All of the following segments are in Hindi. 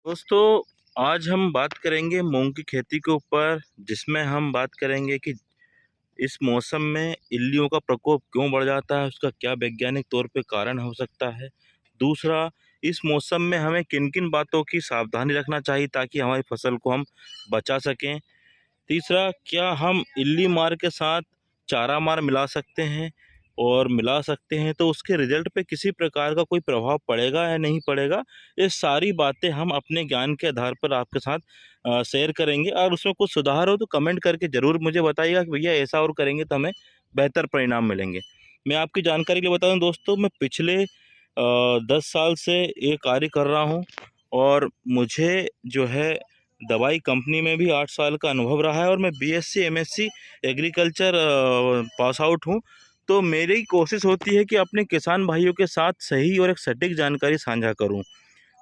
दोस्तों, आज हम बात करेंगे मूंग की खेती के ऊपर, जिसमें हम बात करेंगे कि इस मौसम में इल्लियों का प्रकोप क्यों बढ़ जाता है, उसका क्या वैज्ञानिक तौर पे कारण हो सकता है। दूसरा, इस मौसम में हमें किन-किन बातों की सावधानी रखना चाहिए ताकि हमारी फसल को हम बचा सकें। तीसरा, क्या हम इल्ली मार के साथ चारा मार मिला सकते हैं, और मिला सकते हैं तो उसके रिजल्ट पे किसी प्रकार का कोई प्रभाव पड़ेगा या नहीं पड़ेगा। ये सारी बातें हम अपने ज्ञान के आधार पर आपके साथ शेयर करेंगे, और उसमें कुछ सुधार हो तो कमेंट करके ज़रूर मुझे बताइएगा कि भैया ऐसा और करेंगे तो हमें बेहतर परिणाम मिलेंगे। मैं आपकी जानकारी के लिए बता दूं दोस्तों, मैं पिछले 10 साल से ये कार्य कर रहा हूँ, और मुझे जो है दवाई कंपनी में भी 8 साल का अनुभव रहा है, और मैं BSc MSc agriculture pass out हूँ। तो मेरी कोशिश होती है कि अपने किसान भाइयों के साथ सही और एक सटीक जानकारी साझा करूँ।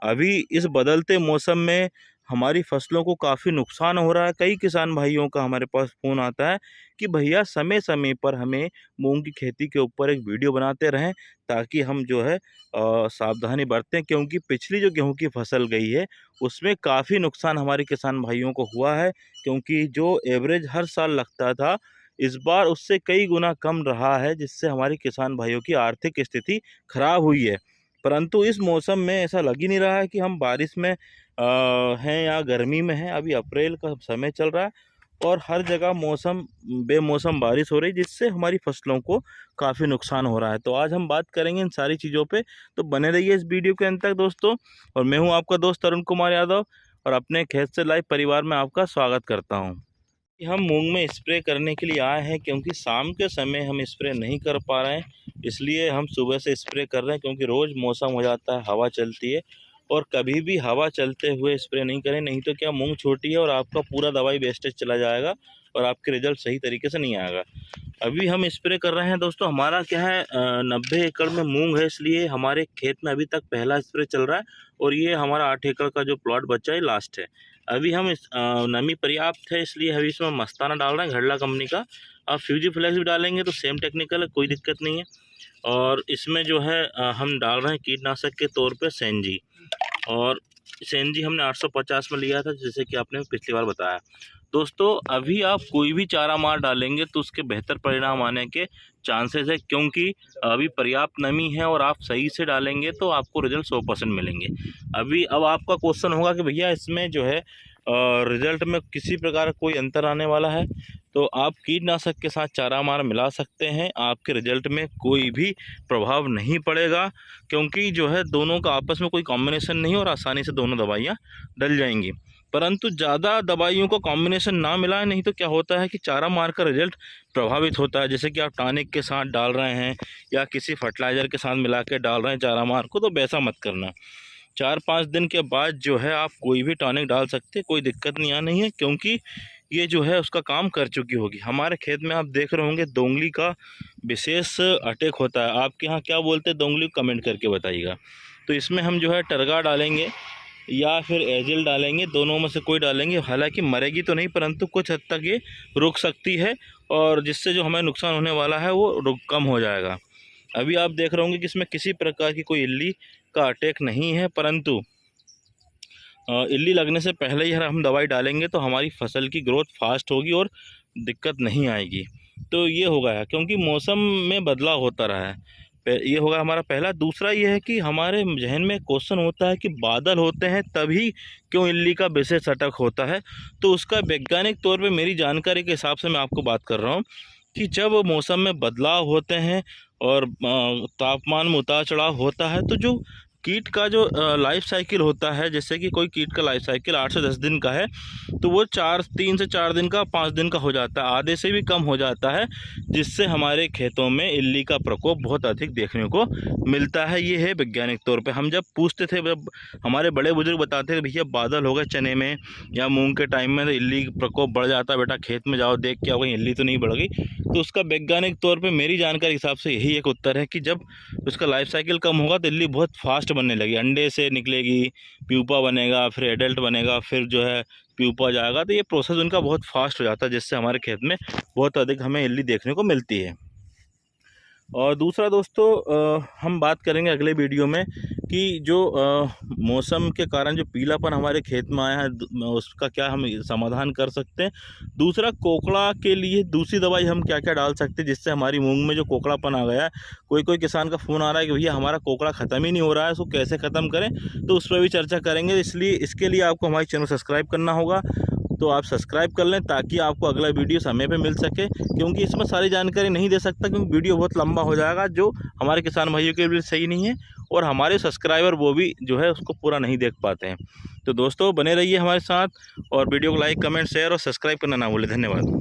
अभी इस बदलते मौसम में हमारी फसलों को काफ़ी नुकसान हो रहा है। कई किसान भाइयों का हमारे पास फ़ोन आता है कि भैया समय-समय पर हमें मूँग की खेती के ऊपर एक वीडियो बनाते रहें, ताकि हम जो है सावधानी बरतें, क्योंकि पिछली जो गेहूँ की फसल गई है उसमें काफ़ी नुकसान हमारे किसान भाइयों को हुआ है। क्योंकि जो एवरेज हर साल लगता था, इस बार उससे कई गुना कम रहा है, जिससे हमारे किसान भाइयों की आर्थिक स्थिति खराब हुई है। परंतु इस मौसम में ऐसा लग ही नहीं रहा है कि हम बारिश में हैं या गर्मी में हैं। अभी अप्रैल का समय चल रहा है, और हर जगह मौसम बेमौसम बारिश हो रही है, जिससे हमारी फसलों को काफ़ी नुकसान हो रहा है। तो आज हम बात करेंगे इन सारी चीज़ों पे, तो बने रहिए इस वीडियो के अंत तक दोस्तों। और मैं हूं आपका दोस्त अरुण कुमार यादव, और अपने खेत से लाइव परिवार में आपका स्वागत करता हूं। कि हम मूंग में स्प्रे करने के लिए आए हैं, क्योंकि शाम के समय हम स्प्रे नहीं कर पा रहे हैं, इसलिए हम सुबह से स्प्रे कर रहे हैं। क्योंकि रोज़ मौसम हो जाता है, हवा चलती है, और कभी भी हवा चलते हुए स्प्रे नहीं करें, नहीं तो क्या मूंग छोटी है और आपका पूरा दवाई वेस्टेज चला जाएगा, और आपके रिजल्ट सही तरीके से नहीं आएगा। अभी हम स्प्रे कर रहे हैं दोस्तों, हमारा क्या है 90 एकड़ में मूंग है, इसलिए हमारे खेत में अभी तक पहला स्प्रे चल रहा है, और ये हमारा 8 एकड़ का जो प्लॉट बचा है लास्ट है। अभी हम नमी पर्याप्त है, इसलिए हम इसमें मस्ताना डाल रहे हैं घड़ला कंपनी का। आप फ्यूजी फ्लैक्स भी डालेंगे तो सेम टेक्निकल है, कोई दिक्कत नहीं है। और इसमें जो है हम डाल रहे हैं कीटनाशक के तौर पे सेंजी, और सेंजी हमने 850 में लिया था, जैसे कि आपने पिछली बार बताया। दोस्तों, अभी आप कोई भी चारा मार डालेंगे तो उसके बेहतर परिणाम आने के चांसेस है, क्योंकि अभी पर्याप्त नमी है, और आप सही से डालेंगे तो आपको रिजल्ट 100% मिलेंगे। अभी अब आपका क्वेश्चन होगा कि भैया इसमें जो है रिजल्ट में किसी प्रकार का कोई अंतर आने वाला है, तो आप कीटनाशक के साथ चारा मार मिला सकते हैं, आपके रिजल्ट में कोई भी प्रभाव नहीं पड़ेगा। क्योंकि जो है दोनों का आपस में कोई कॉम्बिनेशन नहीं, और आसानी से दोनों दवाइयाँ डल जाएंगी। परंतु ज़्यादा दवाइयों का कॉम्बिनेशन ना मिलाएं, नहीं तो क्या होता है कि चारा मार का रिजल्ट प्रभावित होता है। जैसे कि आप टॉनिक के साथ डाल रहे हैं, या किसी फर्टिलाइज़र के साथ मिला के डाल रहे हैं चारा मार को, तो वैसा मत करना। 4-5 दिन के बाद जो है आप कोई भी टॉनिक डाल सकते हैं, कोई दिक्कत नहीं आनी है, क्योंकि ये जो है उसका काम कर चुकी होगी। हमारे खेत में आप देख रहे होंगे दोंगली का विशेष अटैक होता है। आपके यहाँ क्या बोलते हैं दोंगली, कमेंट करके बताइएगा। तो इसमें हम जो है टरगा डालेंगे या फिर एजिल डालेंगे, दोनों में से कोई डालेंगे। हालांकि मरेगी तो नहीं, परंतु कुछ हद तक ये रुक सकती है, और जिससे जो हमें नुकसान होने वाला है वो कम हो जाएगा। अभी आप देख रहे होंगे कि इसमें किसी प्रकार की कोई इल्ली का अटैक नहीं है, परंतु इल्ली लगने से पहले ही हम दवाई डालेंगे तो हमारी फसल की ग्रोथ फास्ट होगी, और दिक्कत नहीं आएगी। तो ये हो गया, क्योंकि मौसम में बदलाव होता रहा है। ये होगा हमारा पहला। दूसरा ये है कि हमारे जहन में क्वेश्चन होता है कि बादल होते हैं तभी क्यों इल्ली का विशेष अटैक होता है। तो उसका वैज्ञानिक तौर पे मेरी जानकारी के हिसाब से मैं आपको बात कर रहा हूँ कि जब मौसम में बदलाव होते हैं, और तापमान में उतार चढ़ाव होता है, तो जो कीट का जो लाइफ साइकिल होता है, जैसे कि कोई कीट का लाइफ साइकिल 8 से 10 दिन का है, तो वो 3 से 4 दिन का, 5 दिन का हो जाता है, आधे से भी कम हो जाता है, जिससे हमारे खेतों में इल्ली का प्रकोप बहुत अधिक देखने को मिलता है। ये है वैज्ञानिक तौर पे। हम जब पूछते थे, जब हमारे बड़े बुजुर्ग बताते थे भैया बादल हो गए चने में या मूंग के टाइम में, तो इल्ली प्रकोप बढ़ जाता है, बेटा खेत में जाओ देख के आओ कहीं इल्ली तो नहीं बढ़ गई। तो उसका वैज्ञानिक तौर पर मेरी जानकारी के हिसाब से यही एक उत्तर है कि जब उसका लाइफ साइकिल कम होगा तो इल्ली बहुत फास्ट बनने लगी, अंडे से निकलेगी, प्यूपा बनेगा, फिर एडल्ट बनेगा, फिर जो है प्यूपा जाएगा। तो ये प्रोसेस उनका बहुत फास्ट हो जाता है, जिससे हमारे खेत में बहुत अधिक हमें इल्ली देखने को मिलती है। और दूसरा दोस्तों हम बात करेंगे अगले वीडियो में कि जो मौसम के कारण जो पीलापन हमारे खेत में आया है उसका क्या हम समाधान कर सकते हैं। दूसरा, कोकड़ा के लिए दूसरी दवाई हम क्या क्या डाल सकते हैं जिससे हमारी मूंग में जो कोकड़ापन आ गया है, कोई किसान का फ़ोन आ रहा है कि भैया हमारा कोकड़ा ख़त्म ही नहीं हो रहा है, उसको कैसे ख़त्म करें, तो उस पर भी चर्चा करेंगे। इसलिए इसके लिए आपको हमारे चैनल सब्सक्राइब करना होगा, तो आप सब्सक्राइब कर लें ताकि आपको अगला वीडियो समय पे मिल सके, क्योंकि इसमें सारी जानकारी नहीं दे सकता क्योंकि वीडियो बहुत लंबा हो जाएगा, जो हमारे किसान भाइयों के लिए सही नहीं है और हमारे सब्सक्राइबर वो भी जो है उसको पूरा नहीं देख पाते हैं। तो दोस्तों बने रहिए हमारे साथ और वीडियो को लाइक, कमेंट, शेयर और सब्सक्राइब करना ना भूलें। धन्यवाद।